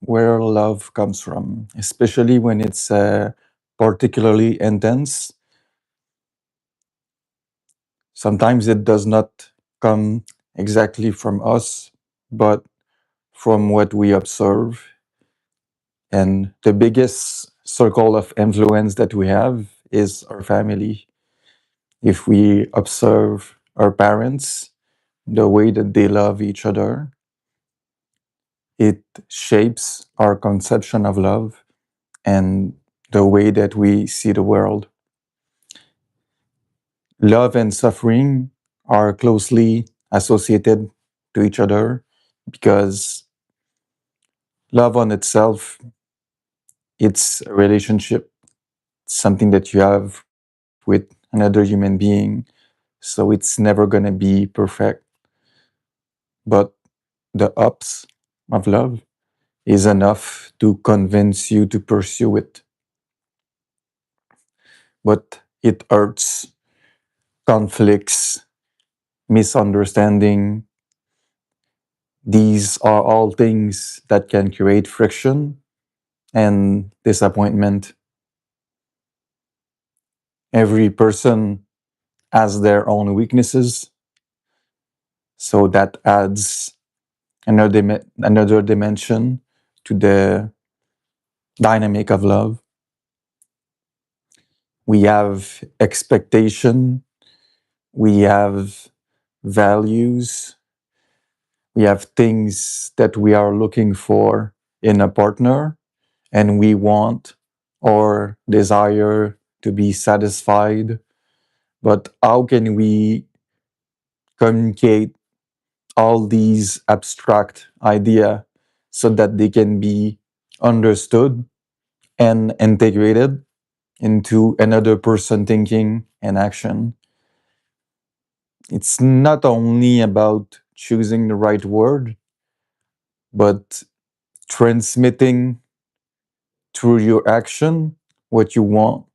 where love comes from, especially when it's particularly intense. Sometimes it does not come exactly from us, but from what we observe. And the biggest circle of influence that we have is our family. If we observe our parents, the way that they love each other, it shapes our conception of love and the way that we see the world. Love and suffering are closely associated to each other because love on itself, it's a relationship, something that you have with another human being. So it's never going to be perfect. But the ups of love is enough to convince you to pursue it. But it hurts, conflicts, misunderstanding. These are all things that can create friction and disappointment. Every person has their own weaknesses, so that adds another dimension to the dynamic of love. We have expectation, we have values, we have things that we are looking for in a partner, and we want or desire to be satisfied. But how can we communicate all these abstract idea so that they can be understood and integrated into another person thinking and action? It's not only about choosing the right word, but transmitting through your action what you want,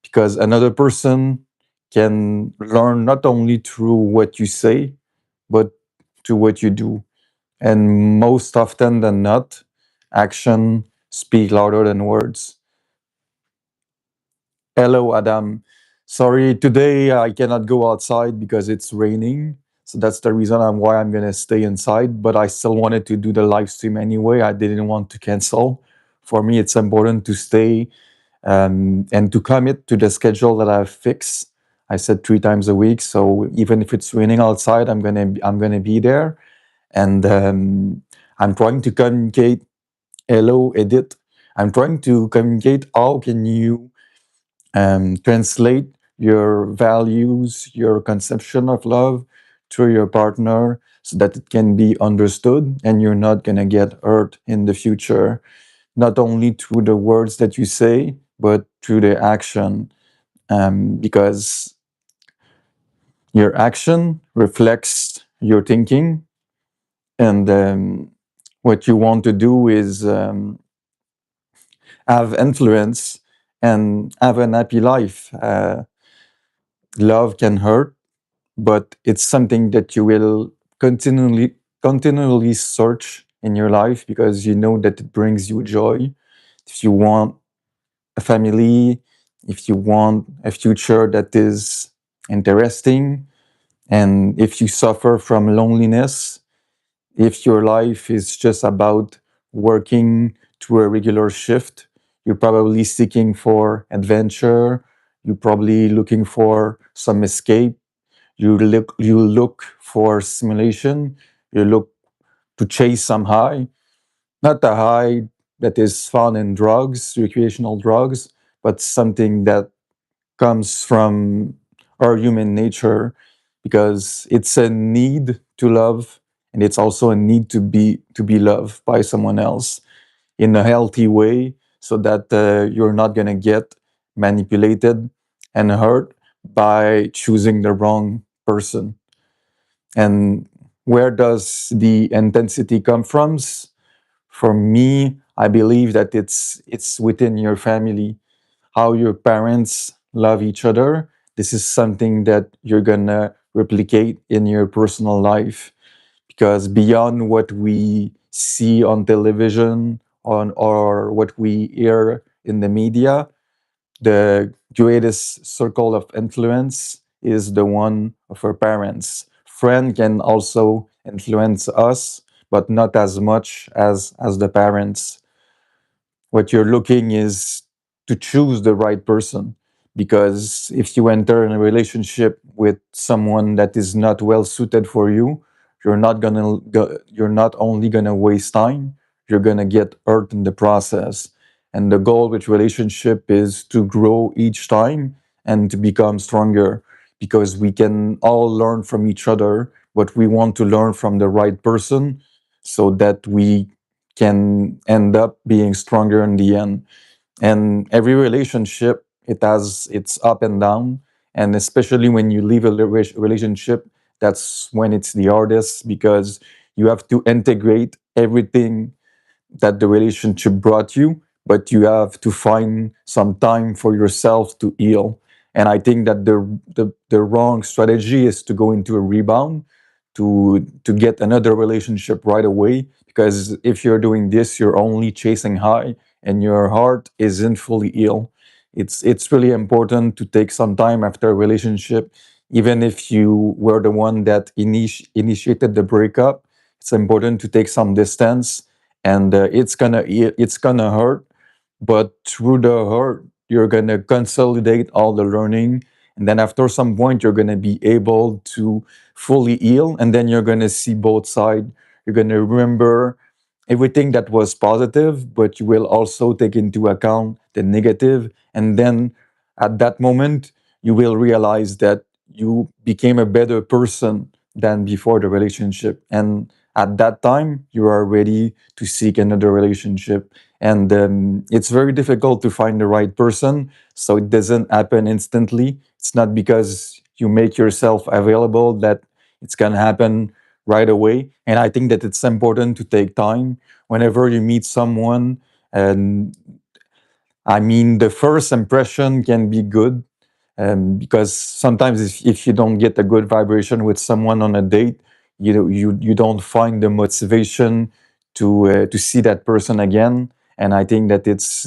because another person can learn not only through what you say, but to what you do. And most often than not, action speak louder than words. Hello, Adam. Sorry, today I cannot go outside because it's raining. So that's the reason why I'm gonna stay inside. But I still wanted to do the live stream anyway. I didn't want to cancel. For me, it's important to stay and to commit to the schedule that I've fixed. I said 3 times a week. So even if it's raining outside, I'm gonna be there. And I'm trying to communicate. Hello, Edith. I'm trying to communicate how can you translate your values, your conception of love to your partner so that it can be understood and you're not going to get hurt in the future, not only through the words that you say, but through the action. Because your action reflects your thinking, and what you want to do is have influence and have an happy life. Love can hurt, but it's something that you will continually search in your life because you know that it brings you joy. If you want a family, if you want a future that is interesting, and if you suffer from loneliness, if your life is just about working to a regular shift, you're probably seeking for adventure, you're probably looking for some escape, you look for stimulation, you look to chase some high, not a high that is found in drugs, recreational drugs, but something that comes from our human nature, because it's a need to love, and it's also a need to be loved by someone else in a healthy way, so that you're not going to get manipulated and hurt by choosing the wrong person. And where does the intensity come from? For me, I believe that it's within your family, how your parents love each other. This is something that you're gonna replicate in your personal life, because beyond what we see on television on or what we hear in the media, the greatest circle of influence is the one of our parents. Friend can also influence us, but not as much as the parents. What you're looking is to choose the right person, because if you enter in a relationship with someone that is not well suited for you, you're not only gonna waste time, you're gonna get hurt in the process. And the goal with relationship is to grow each time and to become stronger, because we can all learn from each other, but we want to learn from the right person so that we can end up being stronger in the end. And every relationship, it has its up and down. And especially when you leave a relationship, that's when it's the hardest, because you have to integrate everything that the relationship brought you, but you have to find some time for yourself to heal. And I think that the wrong strategy is to go into a rebound, to get another relationship right away. Because if you're doing this, you're only chasing high, and your heart isn't fully healed. It's really important to take some time after a relationship, even if you were the one that initiated the breakup. It's important to take some distance, and it's gonna hurt, but through the hurt you're gonna consolidate all the learning, and then after some point you're gonna be able to fully heal, and then you're gonna see both sides. You're gonna remember everything that was positive, but you will also take into account the negative, and then at that moment you will realize that you became a better person than before the relationship, and at that time you are ready to seek another relationship. And it's very difficult to find the right person, so it doesn't happen instantly. It's not because you make yourself available that it's going to happen right away. And I think that it's important to take time whenever you meet someone. And I mean, the first impression can be good, because sometimes if you don't get a good vibration with someone on a date, you don't find the motivation to see that person again. And I think that it's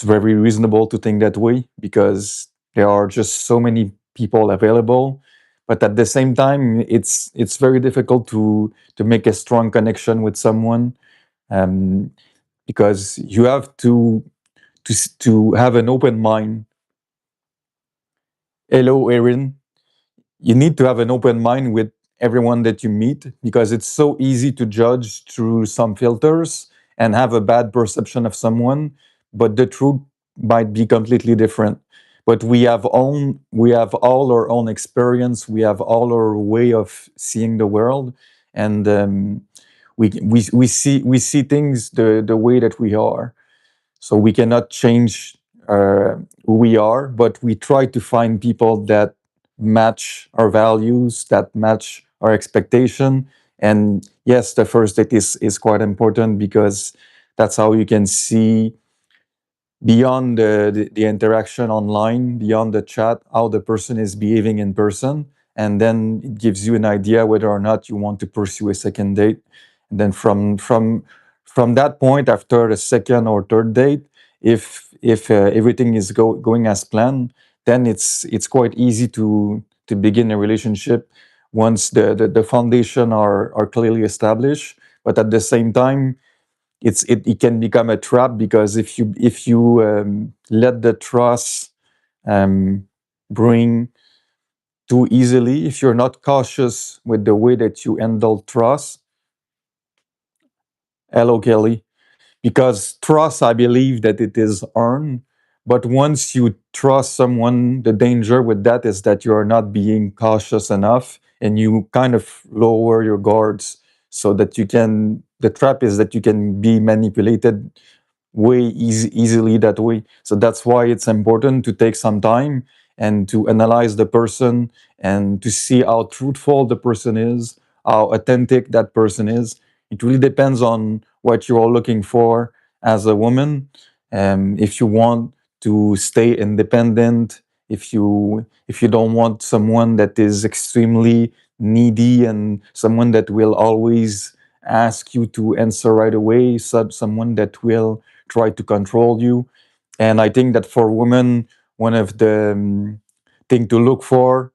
very reasonable to think that way, because there are just so many people available. But at the same time, it's very difficult to make a strong connection with someone, um, because you have to have an open mind. Hello, Erin. You need to have an open mind with everyone that you meet, because it's so easy to judge through some filters and have a bad perception of someone, but the truth might be completely different. But we have all our own experience, we have all our way of seeing the world, and we see things the way that we are. So we cannot change who we are, but we try to find people that match our values, that match our expectation. And yes, the first date is quite important, because that's how you can see beyond the interaction online, beyond the chat, how the person is behaving in person. And then it gives you an idea whether or not you want to pursue a second date. And then from that point, after the second or third date, if everything is going as planned, then it's quite easy to begin a relationship once the foundation are clearly established. But at the same time, it can become a trap, because if you let the trust um, bring too easily, if you're not cautious with the way that you handle trust. Hello, Kelly. Because trust, I believe that it is earned, but once you trust someone, the danger with that is that you are not being cautious enough, and you kind of lower your guards, so that you can the trap is that you can be manipulated easily that way. So that's why it's important to take some time and to analyze the person, and to see how truthful the person is, how authentic that person is. It really depends on what you are looking for as a woman. If you want to stay independent, if you don't want someone that is extremely needy and someone that will always ask you to answer right away, someone that will try to control you. And I think that for women, one of the thing to look for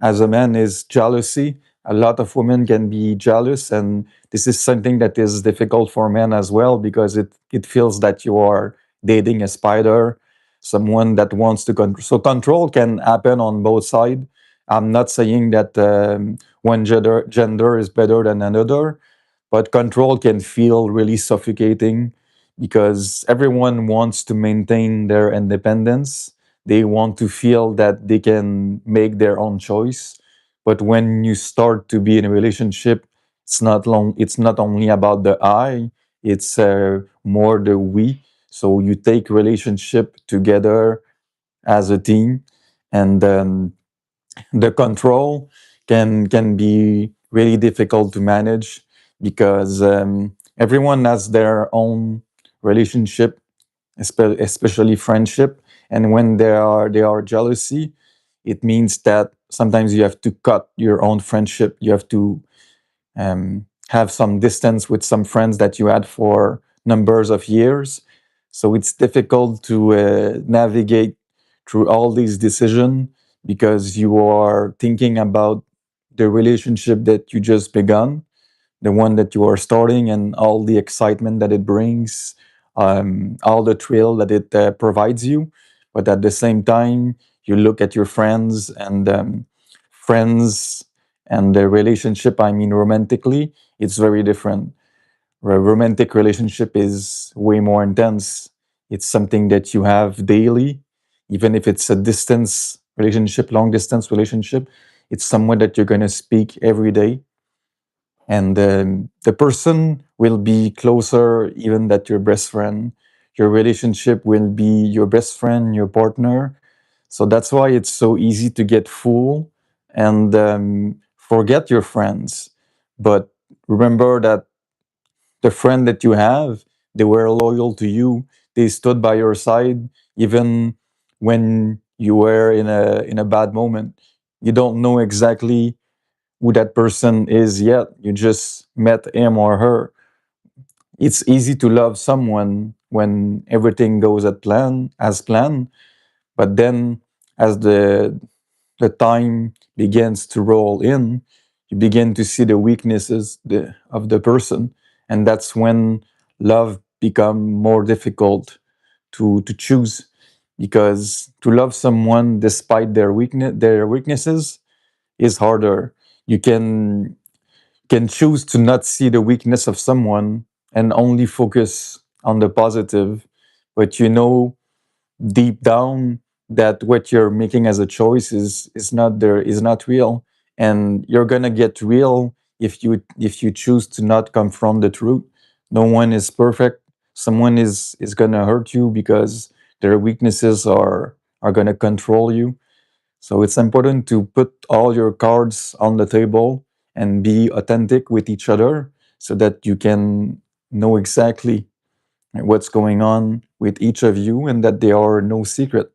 as a man is jealousy. A lot of women can be jealous, and this is something that is difficult for men as well because it feels that you are dating a spider, someone that wants to control. So control can happen on both sides. I'm not saying that one gender is better than another, but control can feel really suffocating because everyone wants to maintain their independence. They want to feel that they can make their own choice. But when you start to be in a relationship, it's not only about the I, it's more the we. So you take relationship together as a team, and the control can be really difficult to manage because everyone has their own relationship, especially friendship. And when there are jealousy, it means that sometimes you have to cut your own friendship. You have to have some distance with some friends that you had for numbers of years. So it's difficult to navigate through all these decisions because you are thinking about the relationship that you just begun, the one that you are starting, and all the excitement that it brings, all the thrill that it provides you. But at the same time, you look at your friends and the relationship, I mean, romantically, it's very different. A romantic relationship is way more intense. It's something that you have daily, even if it's a distance relationship, long distance relationship. It's someone that you're going to speak every day, and the person will be closer even that your best friend. Your relationship will be your best friend, your partner. So that's why it's so easy to get full and forget your friends. But remember that the friend that you have, they were loyal to you. They stood by your side even when you were in a bad moment. You don't know exactly who that person is yet. You just met him or her. It's easy to love someone when everything goes as planned, but then as the time begins to roll in, you begin to see the weaknesses of the person, and that's when love become more difficult to choose, because to love someone despite their weaknesses is harder. You can choose to not see the weakness of someone and only focus on the positive, but you know deep down that what you're making as a choice is not real, and you're gonna get real if you choose to not confront the truth. No one is perfect. Someone is gonna hurt you because their weaknesses are gonna control you. So it's important to put all your cards on the table and be authentic with each other so that you can know exactly what's going on with each of you and that there are no secret.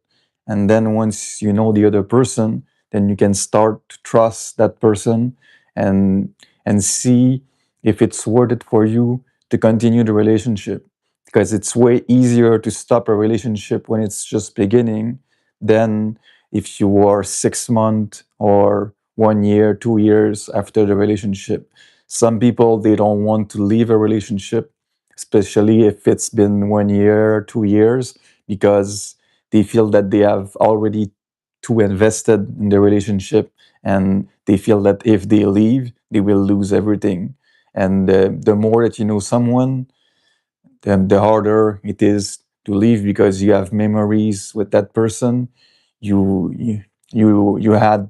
And then once you know the other person, then you can start to trust that person and see if it's worth it for you to continue the relationship, because it's way easier to stop a relationship when it's just beginning than if you are 6 months or 1 year, 2 years after the relationship. Some people, they don't want to leave a relationship, especially if it's been 1 year, 2 years, because they feel that they have already too invested in the relationship, and they feel that if they leave, they will lose everything. And the more that you know someone, the harder it is to leave, because you have memories with that person. You had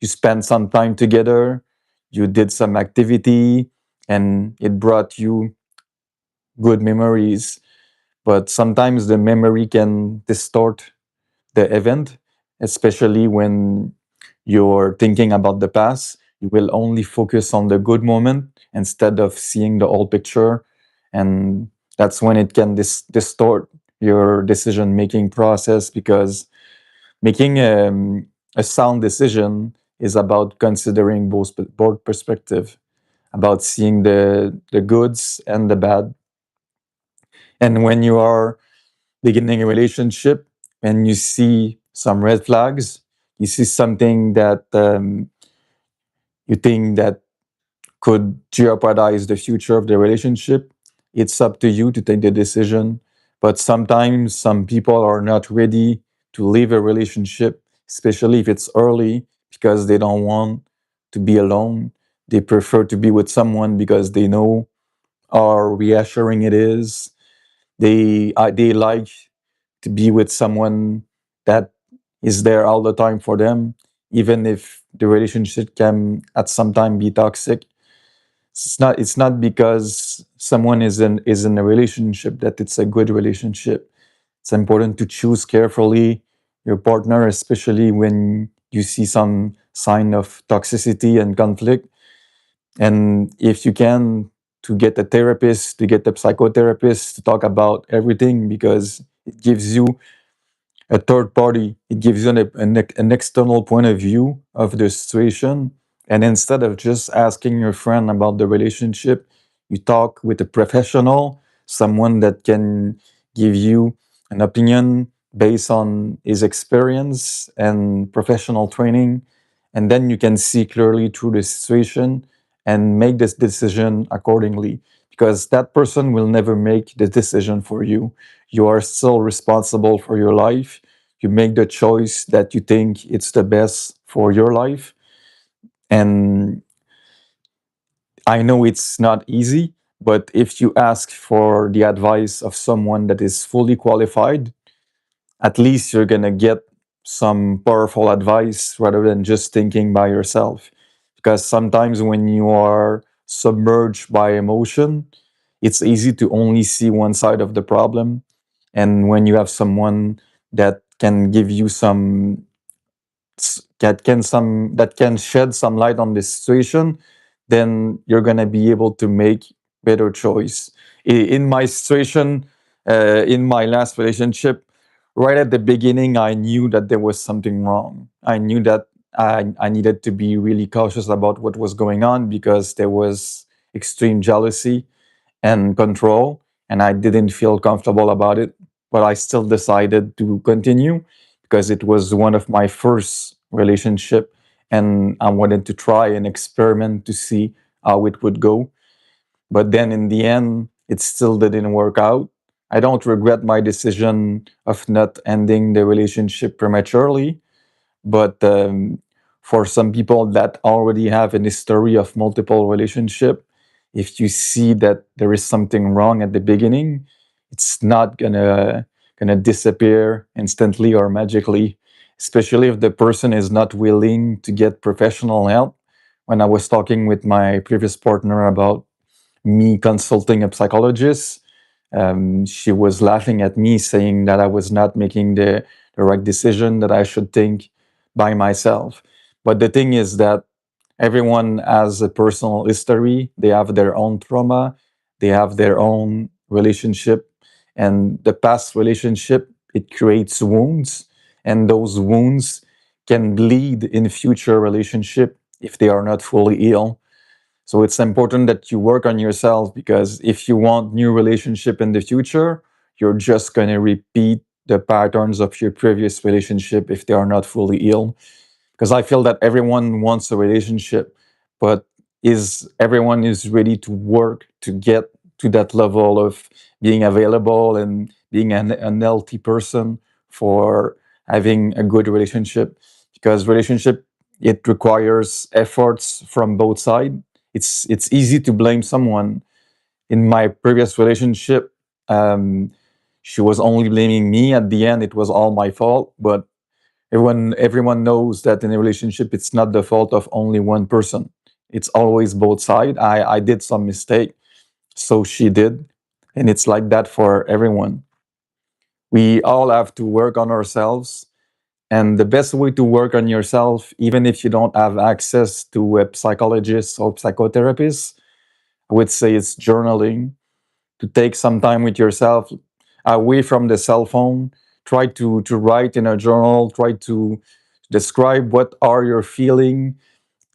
you spent some time together, you did some activity, and it brought you good memories. But sometimes the memory can distort the event, especially when you're thinking about the past. You will only focus on the good moment instead of seeing the whole picture. And that's when it can distort your decision making process, because making a sound decision is about considering both perspective, about seeing the goods and the bad. And when you are beginning a relationship and you see some red flags, you see something that you think that could jeopardize the future of the relationship, it's up to you to take the decision. But sometimes some people are not ready to leave a relationship, especially if it's early, because they don't want to be alone. They prefer to be with someone because they know how reassuring it is. They like to be with someone that is there all the time for them, even if the relationship can at some time be toxic. It's not because someone is in a relationship that it's a good relationship. It's important to choose carefully your partner, especially when you see some sign of toxicity and conflict. And if you can, to get a therapist, to get a psychotherapist to talk about everything, because it gives you a third party. It gives you an external point of view of the situation. And instead of just asking your friend about the relationship, you talk with a professional, someone that can give you an opinion based on his experience and professional training. And then you can see clearly through the situation and make this decision accordingly. Because that person will never make the decision for you. You are still responsible for your life. You make the choice that you think it's the best for your life. And I know it's not easy, but if you ask for the advice of someone that is fully qualified, at least you're going to get some powerful advice rather than just thinking by yourself. Because sometimes when you are submerged by emotion, it's easy to only see one side of the problem. And when you have someone that can give you that can shed some light on the situation, then you're gonna be able to make better choice. In my situation, in my last relationship, right at the beginning, I knew that there was something wrong. I knew that I needed to be really cautious about what was going on because there was extreme jealousy and control, and I didn't feel comfortable about it. But I still decided to continue because it was one of my first relationship, and I wanted to try and experiment to see how it would go. But then in the end, it still didn't work out. I don't regret my decision of not ending the relationship prematurely, but for some people that already have an history of multiple relationship, if you see that there is something wrong at the beginning, it's not gonna disappear instantly or magically, especially if the person is not willing to get professional help. When I was talking with my previous partner about me consulting a psychologist, she was laughing at me, saying that I was not making the right decision, that I should think by myself. But the thing is that everyone has a personal history, they have their own trauma, they have their own relationship, and the past relationship, it creates wounds, and those wounds can bleed in future relationship if they are not fully healed. So it's important that you work on yourself, because if you want new relationship in the future, you're just going to repeat the patterns of your previous relationship if they are not fully healed. Because I feel that everyone wants a relationship, but is everyone is ready to work to get to that level of being available and being an healthy person for having a good relationship? Because relationship, it requires efforts from both sides. It's easy to blame someone. In my previous relationship, um, she was only blaming me. At the end, it was all my fault. But everyone knows that in a relationship, it's not the fault of only one person. It's always both sides. I did some mistake, so she did, and it's like that for everyone. We all have to work on ourselves, and the best way to work on yourself, even if you don't have access to a psychologist or psychotherapist, I would say it's journaling, to take some time with yourself away from the cell phone. Try to write in a journal, try to describe what are your feeling.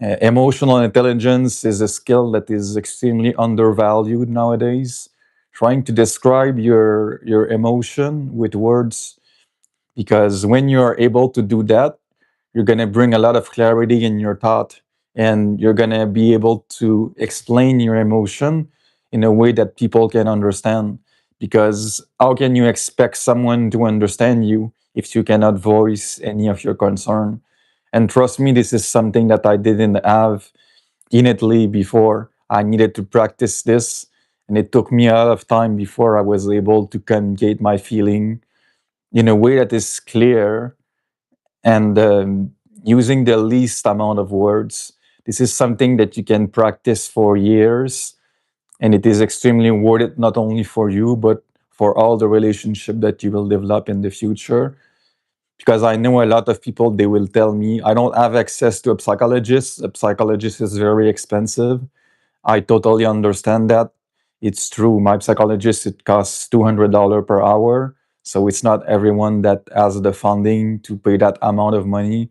Emotional intelligence is a skill that is extremely undervalued nowadays. Trying to describe your emotion with words, because when you are able to do that, you're going to bring a lot of clarity in your thought, and you're going to be able to explain your emotion in a way that people can understand. Because how can you expect someone to understand you if you cannot voice any of your concern? And trust me, this is something that I didn't have innately before. I needed to practice this, and it took me a lot of time before I was able to communicate my feeling in a way that is clear, and using the least amount of words. This is something that you can practice for years, and it is extremely worth it, not only for you, but for all the relationship that you will develop in the future. Because I know a lot of people, they will tell me, I don't have access to a psychologist. A psychologist is very expensive. I totally understand that. It's true. My psychologist, it costs $200 per hour. So it's not everyone that has the funding to pay that amount of money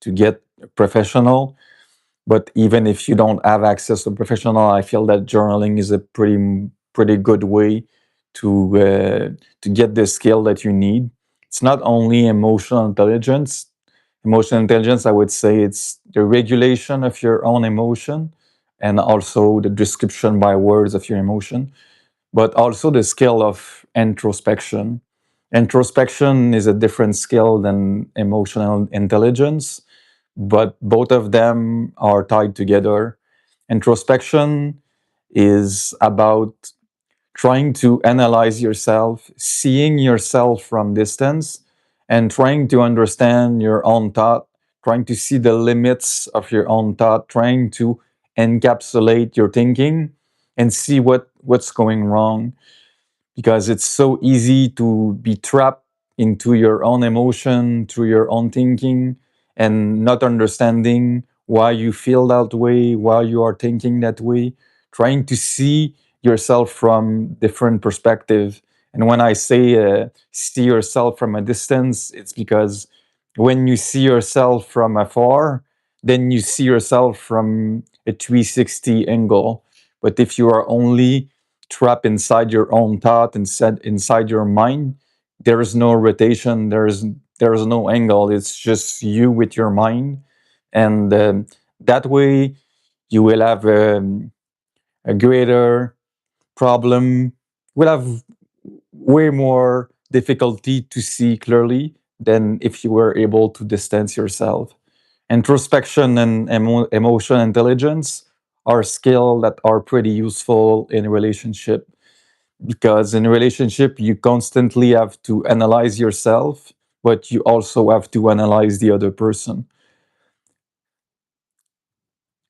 to get a professional. But even if you don't have access to a professional, I feel that journaling is a pretty good way to get the skill that you need. It's not only emotional intelligence. Emotional intelligence, I would say, it's the regulation of your own emotion, and also the description by words of your emotion, but also the skill of introspection. Introspection is a different skill than emotional intelligence, but both of them are tied together. Introspection is about trying to analyze yourself, seeing yourself from distance, and trying to understand your own thought, trying to see the limits of your own thought, trying to encapsulate your thinking and see what's going wrong, because it's so easy to be trapped into your own emotion through your own thinking, and not understanding why you feel that way, why you are thinking that way, trying to see yourself from different perspective. And when I say see yourself from a distance, it's because when you see yourself from afar, then you see yourself from a 360 angle. But if you are only trapped inside your own thought and set inside your mind, there is no rotation, there is no angle. It's just you with your mind, and that way you will have a greater problem. Will have way more difficulty to see clearly than if you were able to distance yourself. Introspection and emotion intelligence are skills that are pretty useful in a relationship, because in a relationship you constantly have to analyze yourself, but you also have to analyze the other person.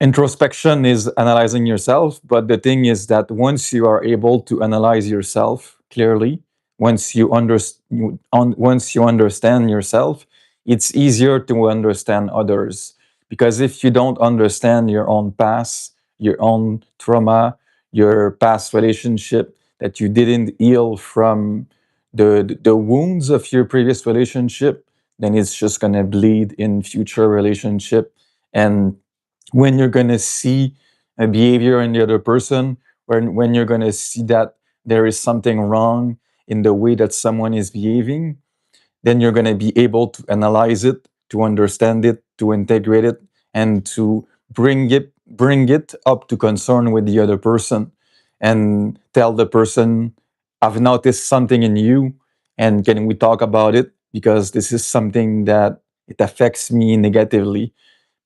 Introspection is analyzing yourself, but the thing is that once you are able to analyze yourself clearly, once you understand yourself, it's easier to understand others. Because if you don't understand your own past, your own trauma, your past relationship that you didn't heal from, the wounds of your previous relationship, then it's just going to bleed in future relationship. And when you're going to see a behavior in the other person, when you're going to see that there is something wrong in the way that someone is behaving, then you're going to be able to analyze it, to understand it, to integrate it, and to bring it up to concern with the other person, and tell the person, I've noticed something in you, and can we talk about it, because this is something that it affects me negatively.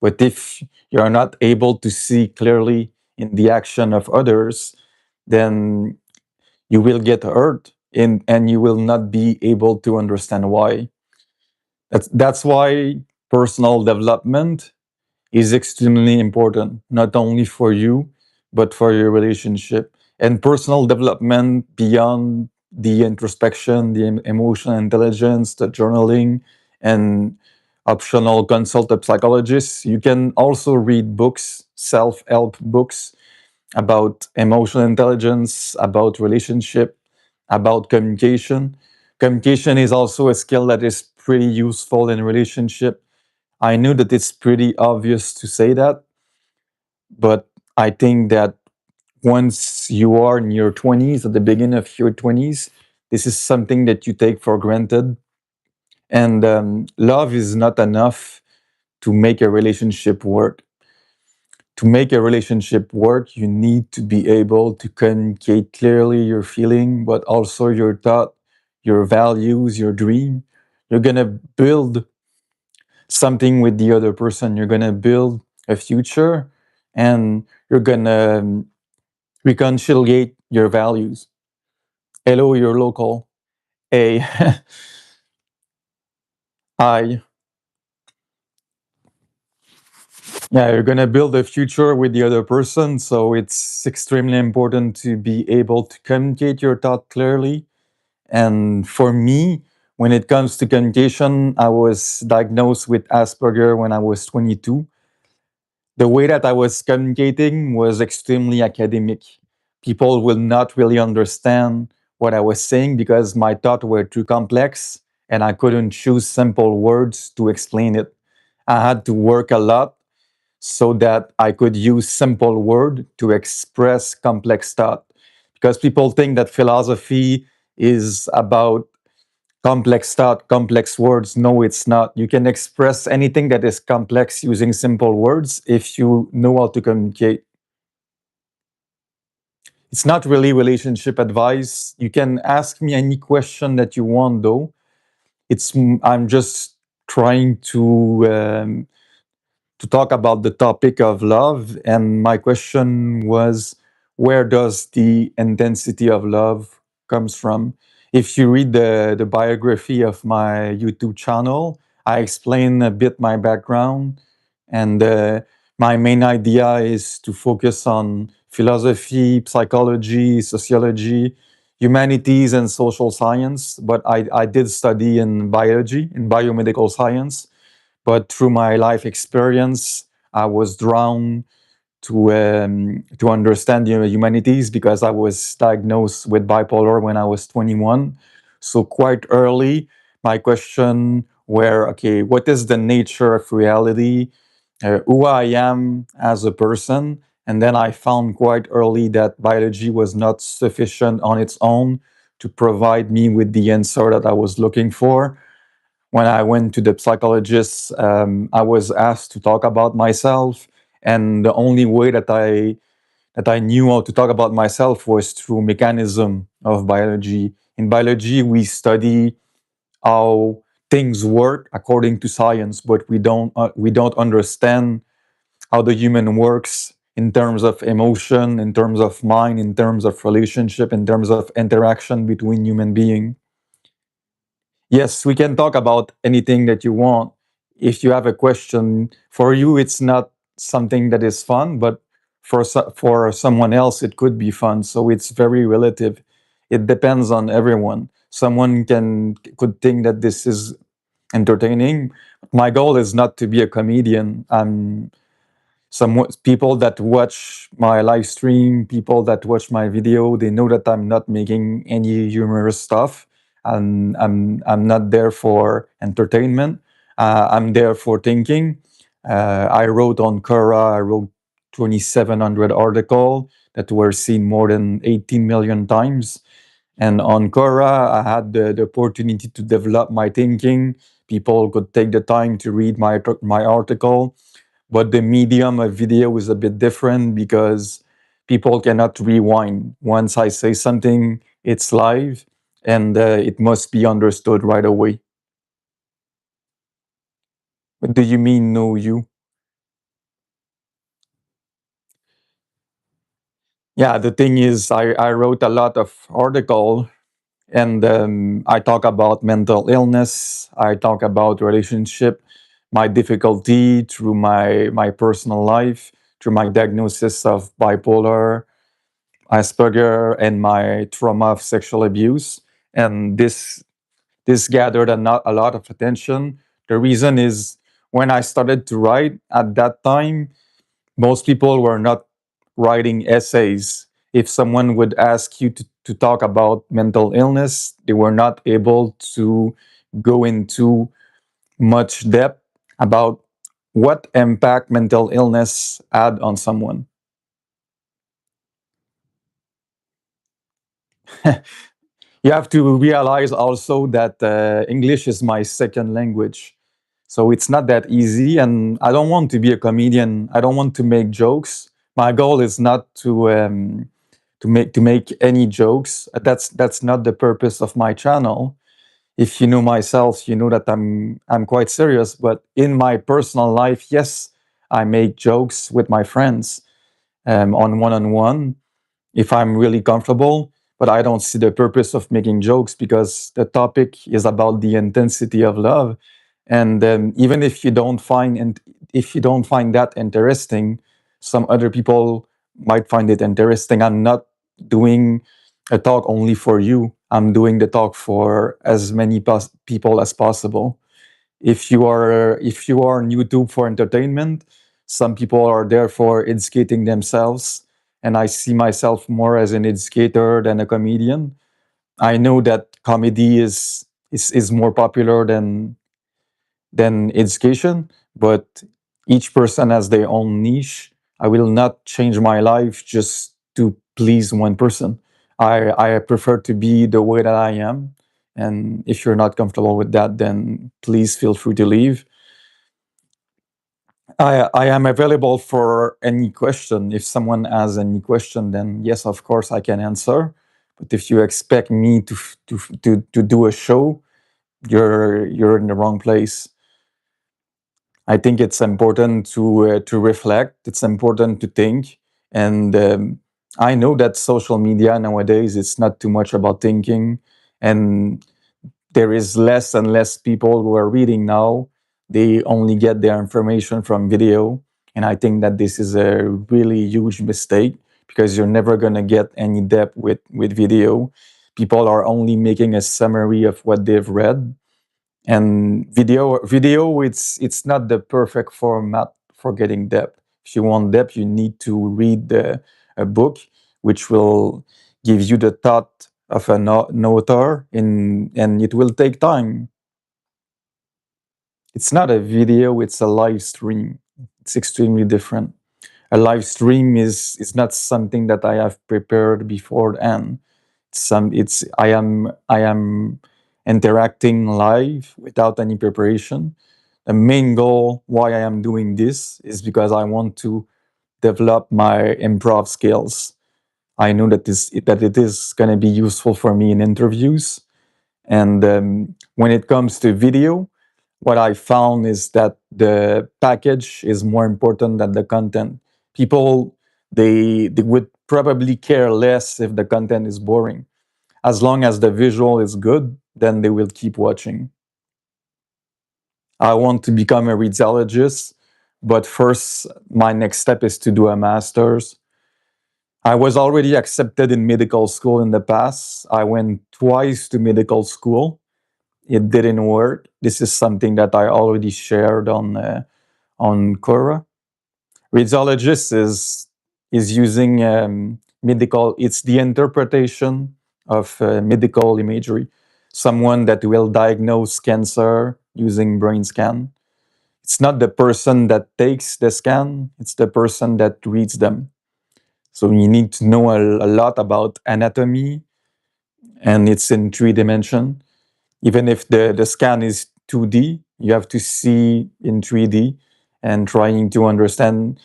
But if you're not able to see clearly in the action of others, then you will get hurt, and you will not be able to understand why. That's why personal development is extremely important, not only for you, but for your relationship. And personal development beyond the introspection, the emotional intelligence, the journaling, and optional consult a psychologist. You can also read books, self-help books about emotional intelligence, about relationship, about communication. Communication is also a skill that is pretty useful in relationship. I knew that it's pretty obvious to say that, but I think that once you are in your 20s, at the beginning of your 20s, this is something that you take for granted. And love is not enough to make a relationship work. To make a relationship work, you need to be able to communicate clearly your feeling, but also your thought, your values, your dream. You're going to build something with the other person. You're going to build a future, and you're going to reconciliate your values. Hello, you're local. Hey, I, yeah, you're going to build a future with the other person. So it's extremely important to be able to communicate your thought clearly. And for me, when it comes to communication, I was diagnosed with Asperger when I was 22. The way that I was communicating was extremely academic. People will not really understand what I was saying because my thoughts were too complex and I couldn't choose simple words to explain it. I had to work a lot so that I could use simple word to express complex thought. Because people think that philosophy is about complex thought, complex words. No, it's not. You can express anything that is complex using simple words if you know how to communicate. It's not really relationship advice. You can ask me any question that you want, though. I'm just trying to talk about the topic of love. And my question was, where does the intensity of love comes from? If you read the biography of my YouTube channel, I explain a bit my background. And my main idea is to focus on philosophy, psychology, sociology, humanities, and social science. But I did study in biology, in biomedical science, but through my life experience, I was drawn to understand the humanities because I was diagnosed with bipolar when I was 21. So quite early, my question were, okay, what is the nature of reality? Who I am as a person? And then I found quite early that biology was not sufficient on its own to provide me with the answer that I was looking for. When I went to the psychologist, I was asked to talk about myself, and the only way that I knew how to talk about myself was through mechanism of biology. In biology, we study how things work according to science, but we don't understand how the human works in terms of emotion, in terms of mind, in terms of relationship, in terms of interaction between human beings. Yes, we can talk about anything that you want. If you have a question, for you, it's not something that is fun, but for someone else, it could be fun. So it's very relative. It depends on everyone. Someone could think that this is entertaining. My goal is not to be a comedian. Some people that watch my live stream, people that watch my video, they know that I'm not making any humorous stuff. And I'm not there for entertainment. I'm there for thinking. I wrote on Quora. I wrote 2,700 articles that were seen more than 18 million times. And on Quora, I had the opportunity to develop my thinking. People could take the time to read my article, but the medium of video is a bit different because people cannot rewind. Once I say something, it's live and it must be understood right away. What do you mean, know you? Yeah, the thing is, I wrote a lot of article and I talk about mental illness. I talk about relationship, my difficulty through my personal life, through my diagnosis of bipolar, Asperger, and my trauma of sexual abuse. And this gathered a lot of attention. The reason is when I started to write at that time, most people were not writing essays. If someone would ask you to talk about mental illness, they were not able to go into much depth about What impact mental illness had on someone? You have to realize also that English is my second language. So it's not that easy. And I don't want to be a comedian. I don't want to make jokes. My goal is not to make any jokes. That's not the purpose of my channel. If you know myself, you know that I'm quite serious. But in my personal life, yes, I make jokes with my friends on one-on-one if I'm really comfortable. But I don't see the purpose of making jokes because the topic is about the intensity of love. And even if you don't find that interesting, some other people might find it interesting. I'm not doing a talk only for you. I'm doing the talk for as many people as possible. If you are on YouTube for entertainment, some people are there for educating themselves, and I see myself more as an educator than a comedian. I know that comedy is more popular than education, but each person has their own niche. I will not change my life just to please one person. I prefer to be the way that I am. And if you're not comfortable with that, then please feel free to leave. I am available for any question. If someone has any question, then yes, of course, I can answer. But if you expect me to do a show, you're in the wrong place. I think it's important to reflect. It's important to think, and I know that social media nowadays it's not too much about thinking, and there is less and less people who are reading now. They only get their information from video, and I think that this is a really huge mistake because you're never gonna get any depth with video. People are only making a summary of what they've read, and video it's not the perfect format for getting depth. If you want depth, you need to read a book which will give you the thought of an author, and it will take time. It's not a video, it's a live stream. It's extremely different. A live stream is not something that I have prepared beforehand. I am interacting live without any preparation. The main goal why I am doing this is because I want to develop my improv skills. I know that it is going to be useful for me in interviews. And when it comes to video, what I found is that the package is more important than the content. People they would probably care less if the content is boring. As long as the visual is good, then they will keep watching. I want to become a radiologist, but first my next step is to do a master's. I was already accepted in medical school in the past. I went twice to medical school. It didn't work. This is something that I already shared on Quora. Radiologist is using medical. It's the interpretation of medical imagery. Someone that will diagnose cancer using brain scan. It's not the person that takes the scan. It's the person that reads them. So you need to know a lot about anatomy, and it's in 3 dimension. Even if the scan is 2D, you have to see in 3D and trying to understand,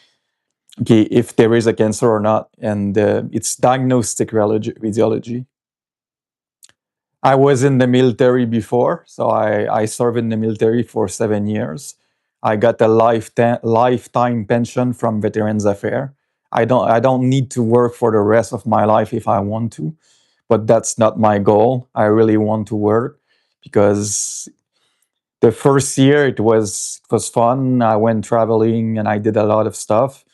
okay, if there is a cancer or not. And it's diagnostic radiology. I was in the military before, so I served in the military for 7 years. I got a lifetime pension from Veterans Affairs. I don't need to work for the rest of my life if I want to, but that's not my goal. I really want to work because the first year it was fun. I went traveling and I did a lot of stuff.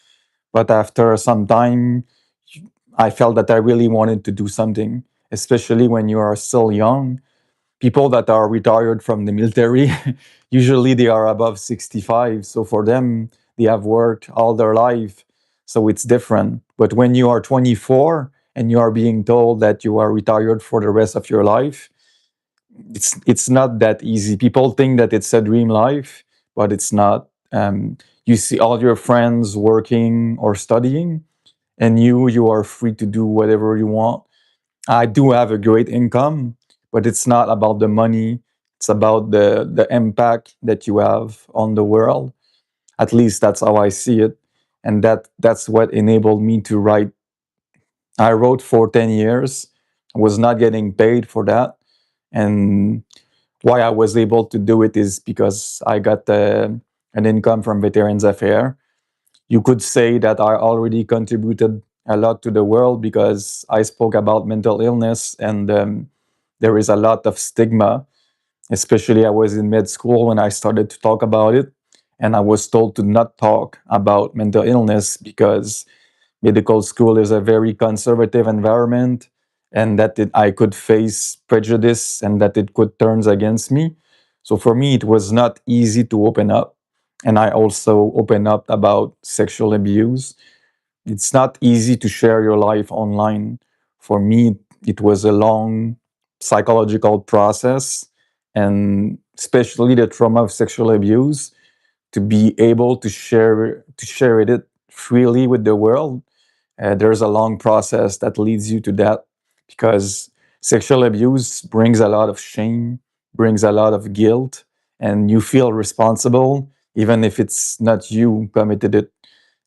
But after some time, I felt that I really wanted to do something, especially when you are still young. People that are retired from the military, usually they are above 65. So for them, they have worked all their life. So it's different. But when you are 24 and you are being told that you are retired for the rest of your life, it's not that easy. People think that it's a dream life, but it's not. You see all your friends working or studying, and you are free to do whatever you want. I do have a great income, but it's not about the money. It's about the impact that you have on the world. At least that's how I see it, and that's what enabled me to write. I wrote for 10 years. I was not getting paid for that, and why I was able to do it is because I got an income from Veterans Affairs. You could say that I already contributed a lot to the world because I spoke about mental illness, and there is a lot of stigma. Especially, I was in med school when I started to talk about it, and I was told to not talk about mental illness because medical school is a very conservative environment, and that I could face prejudice and that it could turn against me. So for me, it was not easy to open up. And I also open up about sexual abuse. It's not easy to share your life online. For me, it was a long psychological process, and especially the trauma of sexual abuse, to be able to share it freely with the world. There's a long process that leads you to that, because sexual abuse brings a lot of shame, brings a lot of guilt, and you feel responsible even if it's not you who committed it.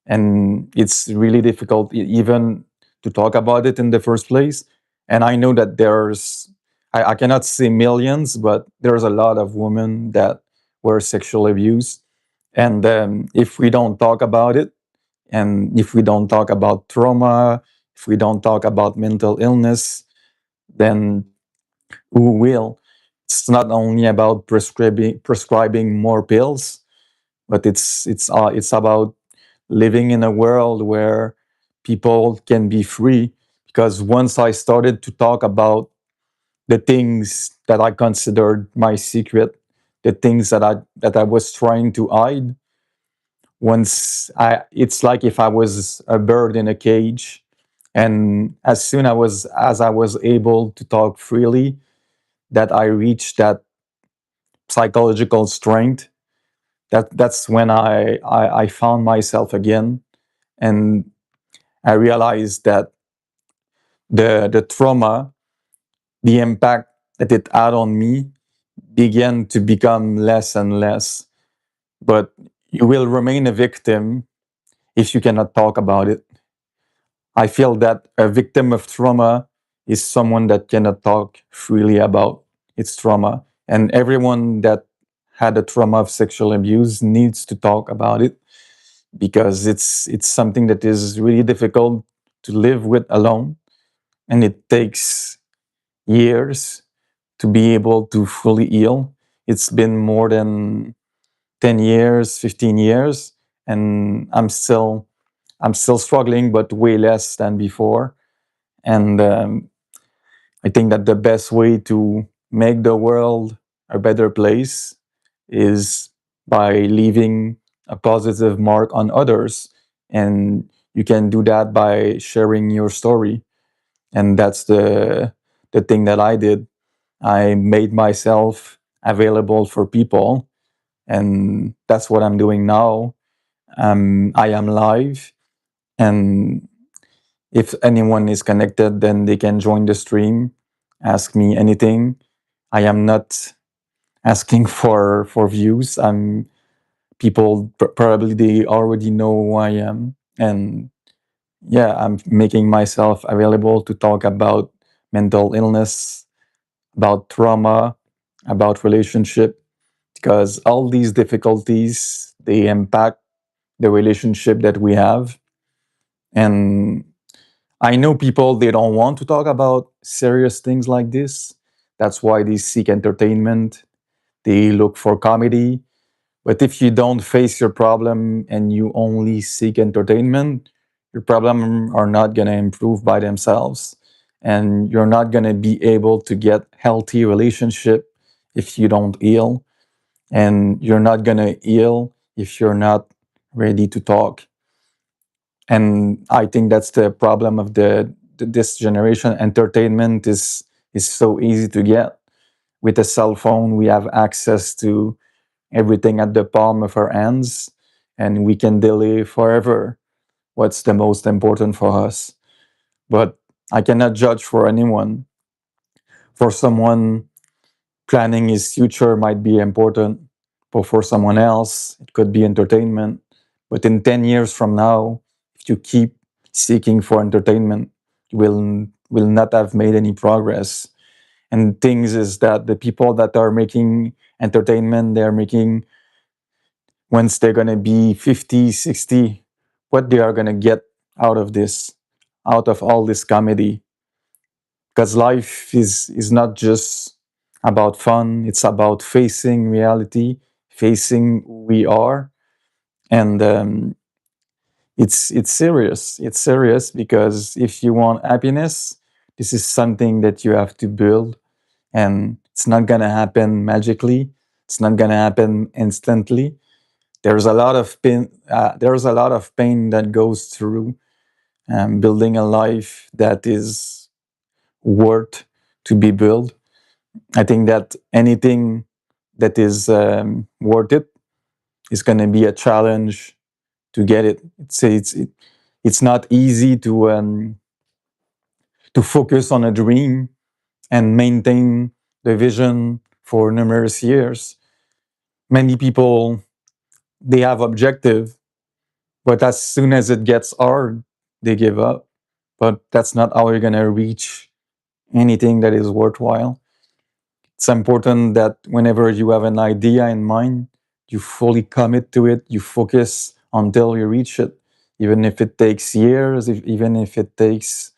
And it's really difficult even to talk about it in the first place. And I know that I cannot say millions, but there's a lot of women that were sexually abused. And if we don't talk about it, and if we don't talk about trauma, if we don't talk about mental illness, then who will? It's not only about prescribing more pills, but it's about living in a world where people can be free. Because once I started to talk about the things that I considered my secret, the things that I was trying to hide, it's like if I was a bird in a cage, and as soon as I was able to talk freely, that I reached that psychological strength. That's when I found myself again, and I realized that the trauma, the impact that it had on me, began to become less and less. But you will remain a victim if you cannot talk about it. I feel that a victim of trauma is someone that cannot talk freely about its trauma. And everyone that had a trauma of sexual abuse needs to talk about it, because it's something that is really difficult to live with alone, and it takes years to be able to fully heal. It's been more than 10 years, 15 years, and I'm still struggling, but way less than before. And I think that the best way to make the world a better place is by leaving a positive mark on others. And you can do that by sharing your story. And that's the thing that I did. I made myself available for people, and that's what I'm doing now. I am live, and if anyone is connected, then they can join the stream, ask me anything. I am not asking for views. People probably they already know who I am, and yeah, I'm making myself available to talk about mental illness, about trauma, about relationship, because all these difficulties, they impact the relationship that we have. And I know people, they don't want to talk about serious things like this. That's why they seek entertainment. They look for comedy. But if you don't face your problem and you only seek entertainment, your problem are not going to improve by themselves. And you're not going to be able to get healthy relationship if you don't heal. And you're not going to heal if you're not ready to talk. And I think that's the problem of this generation. Entertainment is so easy to get. With a cell phone, we have access to everything at the palm of our hands, and we can delay forever what's the most important for us. But I cannot judge for anyone. For someone, planning his future might be important, but for someone else, it could be entertainment. But in 10 years from now, if you keep seeking for entertainment, you will not have made any progress. And things is that the people that are making entertainment, they're making once they're going to be 50, 60, what they are going to get out of this, out of all this comedy. Because life is not just about fun, it's about facing reality, facing who we are. And it's serious. It's serious because if you want happiness, this is something that you have to build, and it's not going to happen magically. It's not going to happen instantly. There's a lot of pain. There's a lot of pain that goes through building a life that is worth to be built. I think that anything that is worth it is going to be a challenge to get it. It's not easy to focus on a dream and maintain the vision for numerous years. Many people, they have objective, but as soon as it gets hard, they give up. But that's not how you're going to reach anything that is worthwhile. It's important that whenever you have an idea in mind, you fully commit to it, you focus until you reach it. Even if it takes years, even if it takes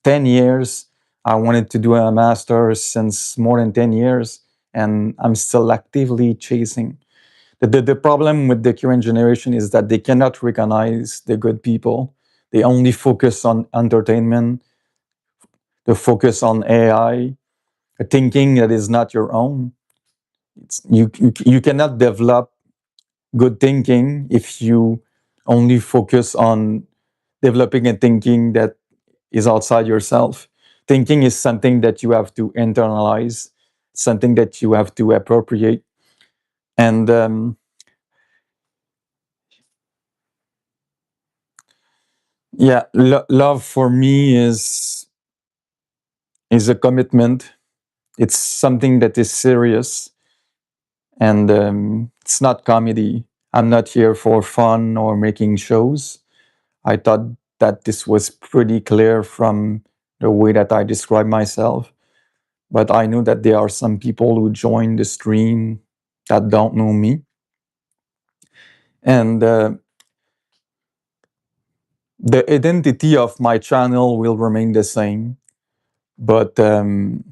10 years. I wanted to do a master's since more than 10 years, and I'm still actively chasing. The problem with the current generation is that they cannot recognize the good people. They only focus on entertainment, they focus on AI, a thinking that is not your own. You cannot develop good thinking if you only focus on developing a thinking that is outside yourself. Thinking is something that you have to internalize, something that you have to appropriate. And yeah, love for me is a commitment. It's something that is serious, and it's not comedy. I'm not here for fun or making shows. I thought that this was pretty clear from the way that I describe myself. But I know that there are some people who join the stream that don't know me. And the identity of my channel will remain the same. But in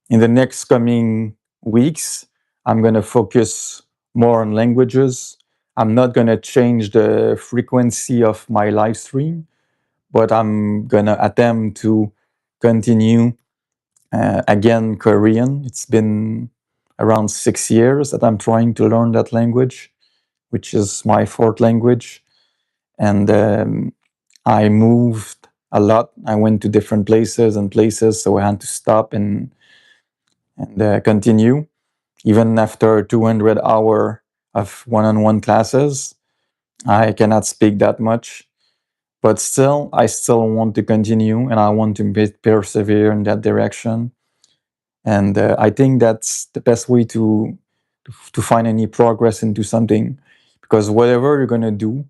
the next coming weeks, I'm going to focus more on languages. I'm not going to change the frequency of my live stream, but I'm going to attempt to continue again Korean. It's been around 6 years that I'm trying to learn that language, which is my fourth language. And I moved a lot. I went to different places and places, so I had to stop and continue. Even after 200 hour of one-on-one classes, I cannot speak that much. But still, I still want to continue, and I want to persevere in that direction. And I think that's the best way to find any progress into something, because whatever you're gonna do,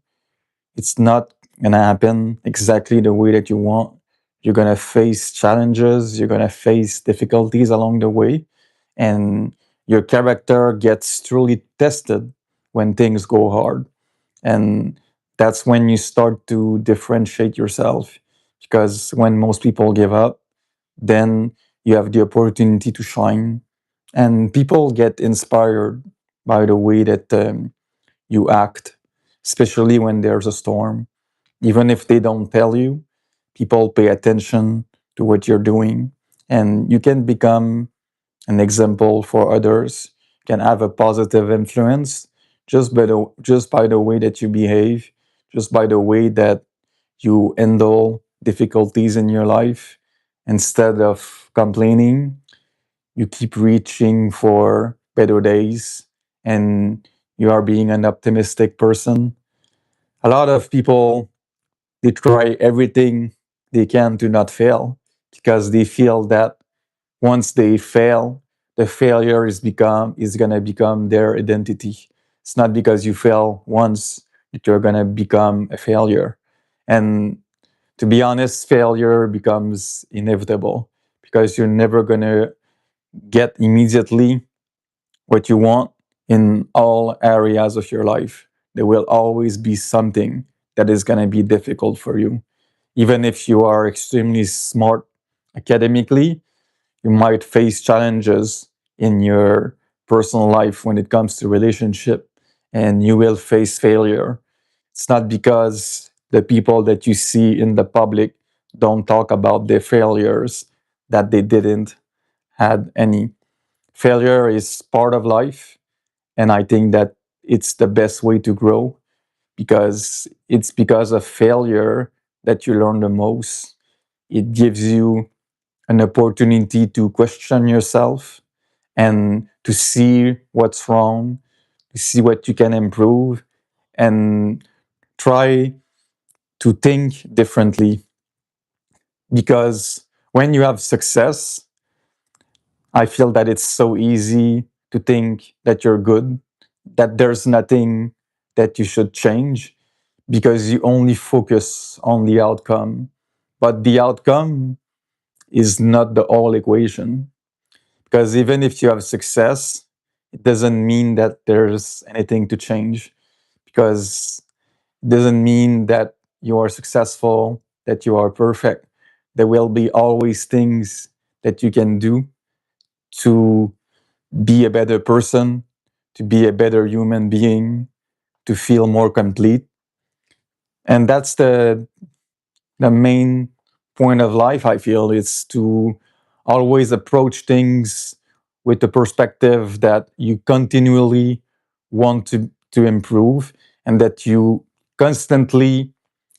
it's not gonna happen exactly the way that you want. You're gonna face challenges, you're gonna face difficulties along the way, and your character gets truly tested when things go hard. And that's when you start to differentiate yourself. Because when most people give up, then you have the opportunity to shine. And people get inspired by the way that you act, especially when there's a storm. Even if they don't tell you, people pay attention to what you're doing. And you can become an example for others, can have a positive influence just by the way that you behave, just by the way that you handle difficulties in your life. Instead of complaining, you keep reaching for better days, and you are being an optimistic person. A lot of people, they try everything they can to not fail because they feel that once they fail, the failure is gonna become their identity. It's not because you fail once that you're gonna become a failure. And to be honest, failure becomes inevitable because you're never gonna get immediately what you want in all areas of your life. There will always be something that is gonna be difficult for you. Even if you are extremely smart academically, you might face challenges in your personal life when it comes to relationship, and you will face failure. It's not because the people that you see in the public don't talk about their failures that they didn't had any. Failure is part of life, and I think that it's the best way to grow because it's because of failure that you learn the most. It gives you an opportunity to question yourself and to see what's wrong, to see what you can improve, and try to think differently. Because when you have success, I feel that it's so easy to think that you're good, that there's nothing that you should change because you only focus on the outcome. But the outcome is not the whole equation. Because even if you have success, it doesn't mean that there's anything to change. Because it doesn't mean that you are successful, that you are perfect. There will be always things that you can do to be a better person, to be a better human being, to feel more complete. And that's the main point of life, I feel, is to always approach things with the perspective that you continually want to improve and that you constantly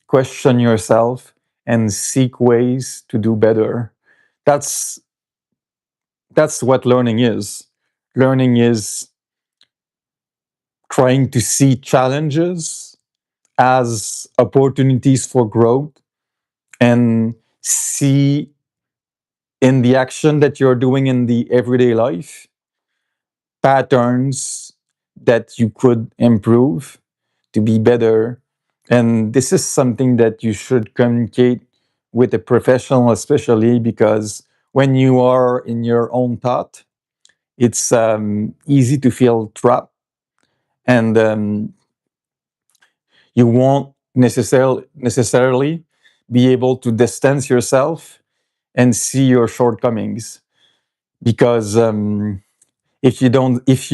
question yourself and seek ways to do better. That's that's what learning is. Learning is trying to see challenges as opportunities for growth and see in the action that you're doing in the everyday life patterns that you could improve to be better. And this is something that you should communicate with a professional, especially because when you are in your own thought, it's easy to feel trapped, and you won't necessarily be able to distance yourself and see your shortcomings because if you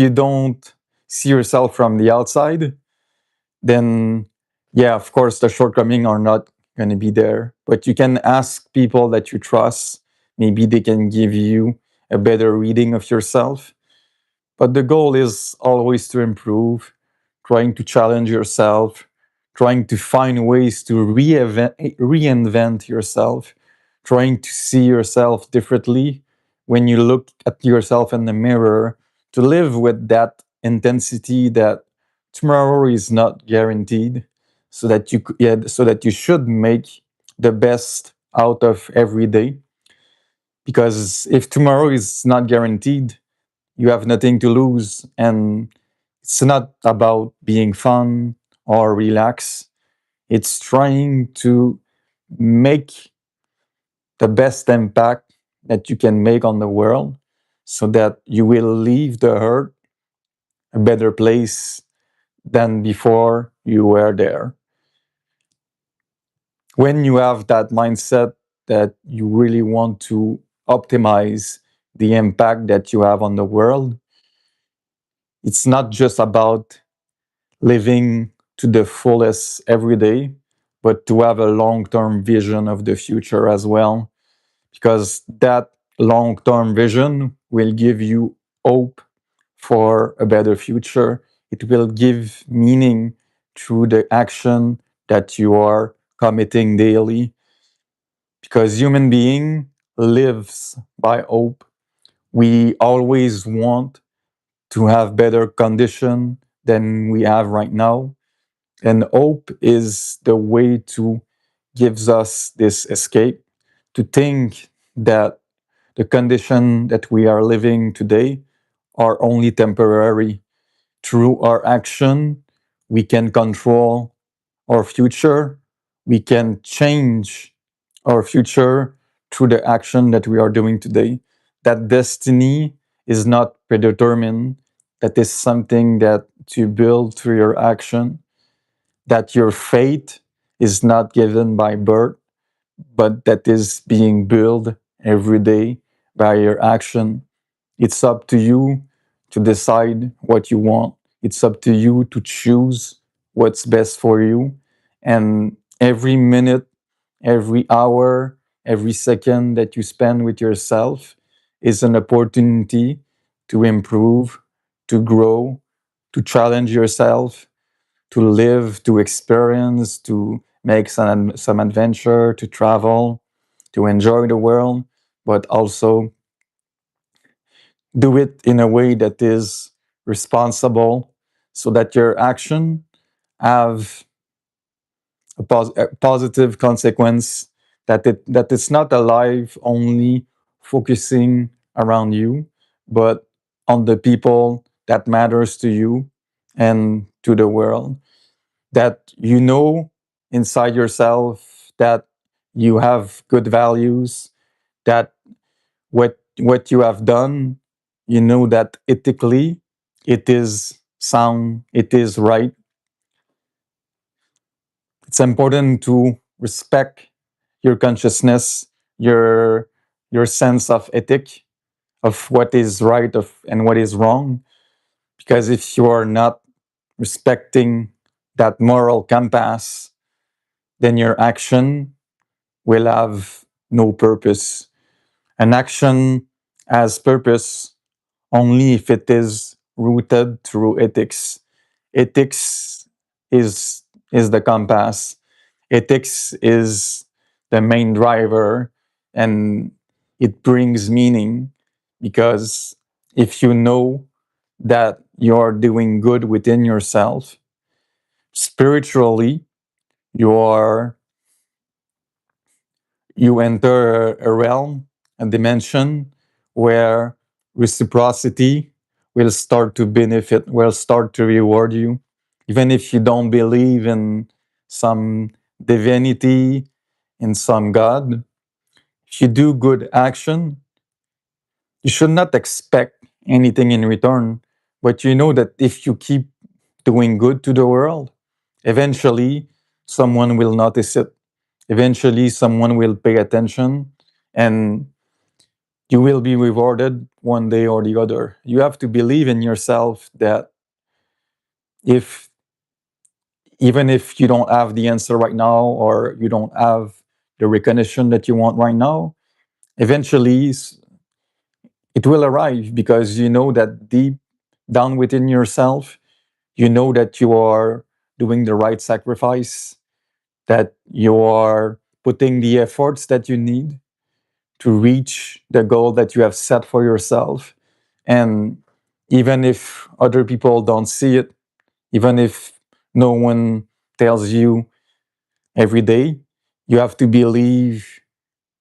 don't see yourself from the outside, then yeah, of course the shortcomings are not going to be there, but you can ask people that you trust. Maybe they can give you a better reading of yourself, but the goal is always to improve, trying to challenge yourself, trying to find ways to reinvent yourself, trying to see yourself differently when you look at yourself in the mirror, to live with that intensity that tomorrow is not guaranteed, so that so that you should make the best out of every day. Because if tomorrow is not guaranteed, you have nothing to lose, and it's not about being fun or relax. It's trying to make the best impact that you can make on the world so that you will leave the earth a better place than before you were there. When you have that mindset that you really want to optimize the impact that you have on the world, it's not just about living to the fullest every day, but to have a long term vision of the future as well. Because that long term vision will give you hope for a better future. It will give meaning through the action that you are committing daily. Because human being lives by hope. We always want to have better condition than we have right now, And hope is the way to gives us this escape, to think that the condition that we are living today are only temporary. Through our action, we can control our future. We can change our future through the action that we are doing today. That destiny is not predetermined. That is something that you build through your action. That your fate is not given by birth, but that is being built every day by your action. It's up to you to decide what you want. It's up to you to choose what's best for you. And every minute, every hour, every second that you spend with yourself is an opportunity to improve, to grow, to challenge yourself, to live, to experience, to make some adventure, to travel, to enjoy the world, but also do it in a way that is responsible so that your action have a positive consequence, that it's not a life only focusing around you, but on the people that matters to you and to the world, that you know inside yourself that you have good values, that what you have done, you know that ethically it is sound, it is right. It's important to respect your consciousness, your your sense of ethic, of what is right of and what is wrong, because if you are not respecting that moral compass, then your action will have no purpose. An action has purpose only if it is rooted through ethics. Ethics is is the compass. Ethics is the main driver, and it brings meaning, because if you know that you're doing good within yourself, spiritually, you are you enter a realm, a dimension where reciprocity will start to benefit, will start to reward you. Even if you don't believe in some divinity, in some God, if you do good action, you should not expect anything in return. But you know that if you keep doing good to the world, eventually someone will notice it. Eventually, someone will pay attention, and you will be rewarded one day or the other. You have to believe in yourself that if even if you don't have the answer right now, or you don't have the recognition that you want right now, eventually it will arrive, because you know that deep down within yourself, you know that you are doing the right sacrifice, that you are putting the efforts that you need to reach the goal that you have set for yourself. And even if other people don't see it, even if no one tells you every day, you have to believe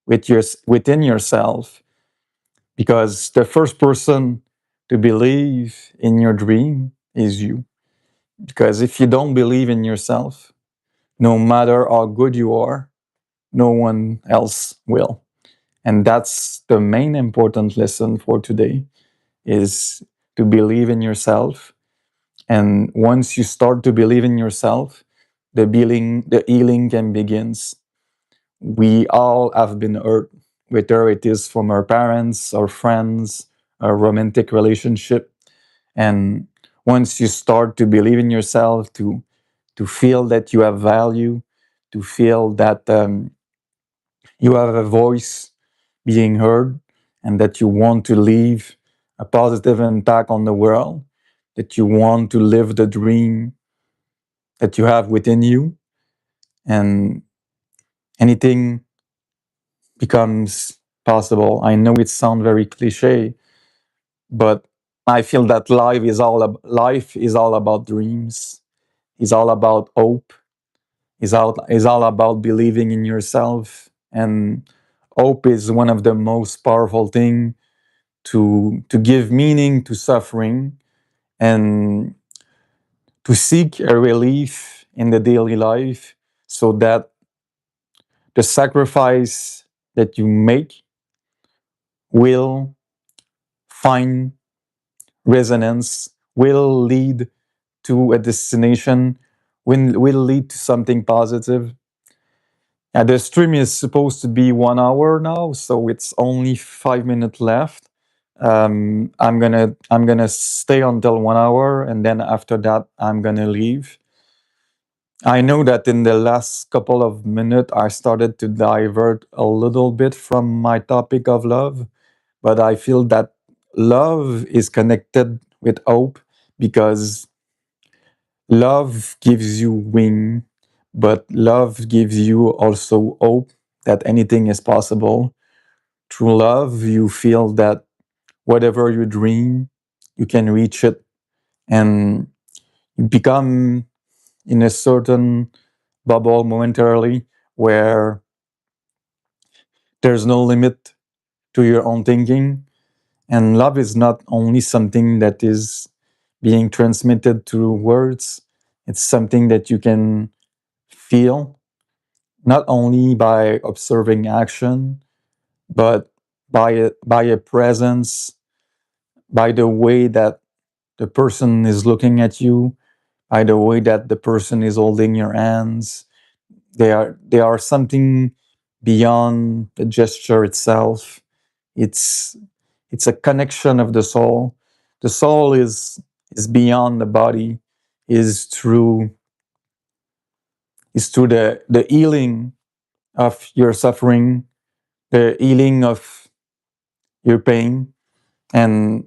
within yourself, because the first person to believe in your dream is you. Because if you don't believe in yourself, no matter how good you are, no one else will. And that's the main important lesson for today, is to believe in yourself. And once you start to believe in yourself, the healing can begins. We all have been hurt, whether it is from our parents, our friends, a romantic relationship. And once you start to believe in yourself, to feel that you have value, to feel that you have a voice being heard, and that you want to leave a positive impact on the world, that you want to live the dream that you have within you, and anything becomes possible. I know it sounds very cliche, but I feel that life is all about dreams. is all about hope, is all about believing in yourself. And hope is one of the most powerful thing to give meaning to suffering, and to seek a relief in the daily life, so that the sacrifice that you make will find resonance, will lead to a destination, will lead to something positive. And the stream is supposed to be 1 hour now, so it's only 5 minutes left. I'm gonna stay until 1 hour, and then after that, I'm gonna leave. I know that in the last couple of minutes, I started to divert a little bit from my topic of love, but I feel that love is connected with hope, because love gives you wing, but love gives you also hope that anything is possible. Through love, you feel that whatever you dream, you can reach it, and you become in a certain bubble momentarily, where there's no limit to your own thinking. And love is not only something that is being transmitted through words, it's something that you can feel, not only by observing action, but by a presence, by the way that the person is looking at you, by the way that the person is holding your hands. They are something beyond the gesture itself. It's it's a connection of the soul. The soul is beyond the body, is through is through the healing of your suffering, the healing of your pain. And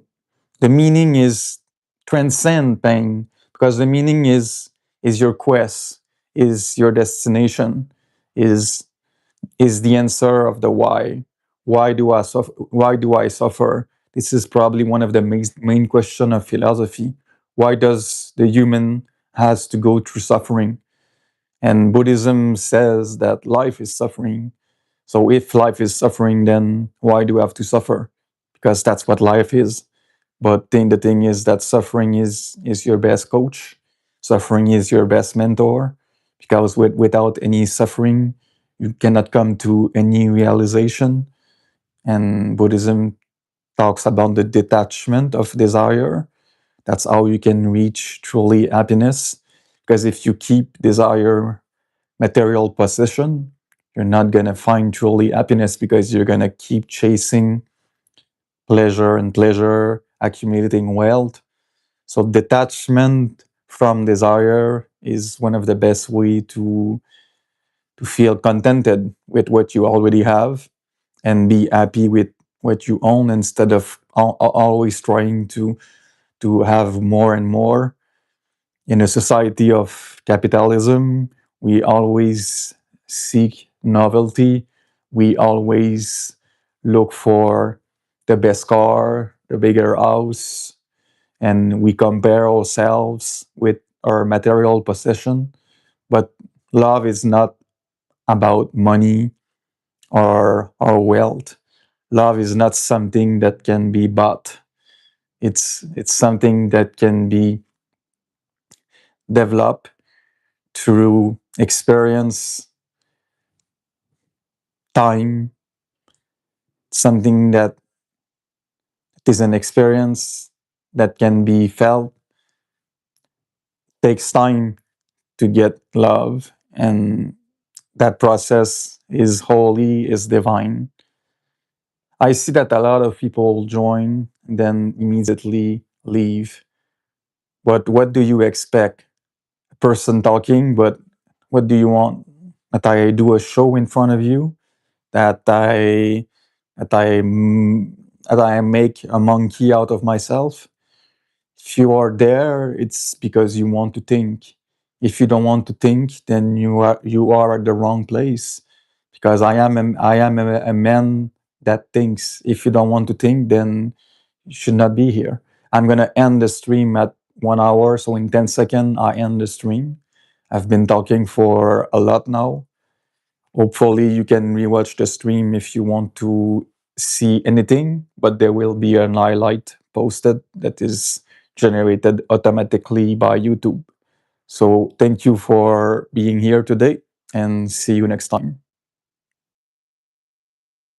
the meaning is transcend pain, because the meaning is your quest, is your destination, is is the answer of the why. Why do I suffer? Why do I suffer? This is probably one of the main question of philosophy. Why does the human has to go through suffering? And Buddhism says that life is suffering. So if life is suffering, then why do I have to suffer? Because that's what life is. But the thing is that suffering is your best coach. Suffering is your best mentor, because without any suffering, you cannot come to any realization. And Buddhism talks about the detachment of desire. That's how you can reach truly happiness. Because if you keep desire material possession, you're not gonna find truly happiness, because you're gonna keep chasing pleasure and pleasure, accumulating wealth. So detachment from desire is one of the best way to feel contented with what you already have, and be happy with what you own, instead of always trying to have more and more. In a society of capitalism, we always seek novelty. We always look for the best car, the bigger house, and we compare ourselves with our material possession. But love is not about money or wealth. Love is not something that can be bought. It's something that can be developed through experience, time, something that is an experience that can be felt, takes time to get love. And that process is holy, is divine. I see that a lot of people join, then immediately leave. But what do you expect? A person talking, but what do you want? That I do a show in front of you? That that I that I make a monkey out of myself? If you are there, it's because you want to think. If you don't want to think, then you are at the wrong place. Because I am a man that thinks. If you don't want to think, then you should not be here. I'm gonna end the stream at 1 hour. So in 10 seconds, I end the stream. I've been talking for a lot now. Hopefully, you can rewatch the stream if you want to see anything, but there will be an highlight posted that is generated automatically by YouTube. So thank you for being here today and see you next time.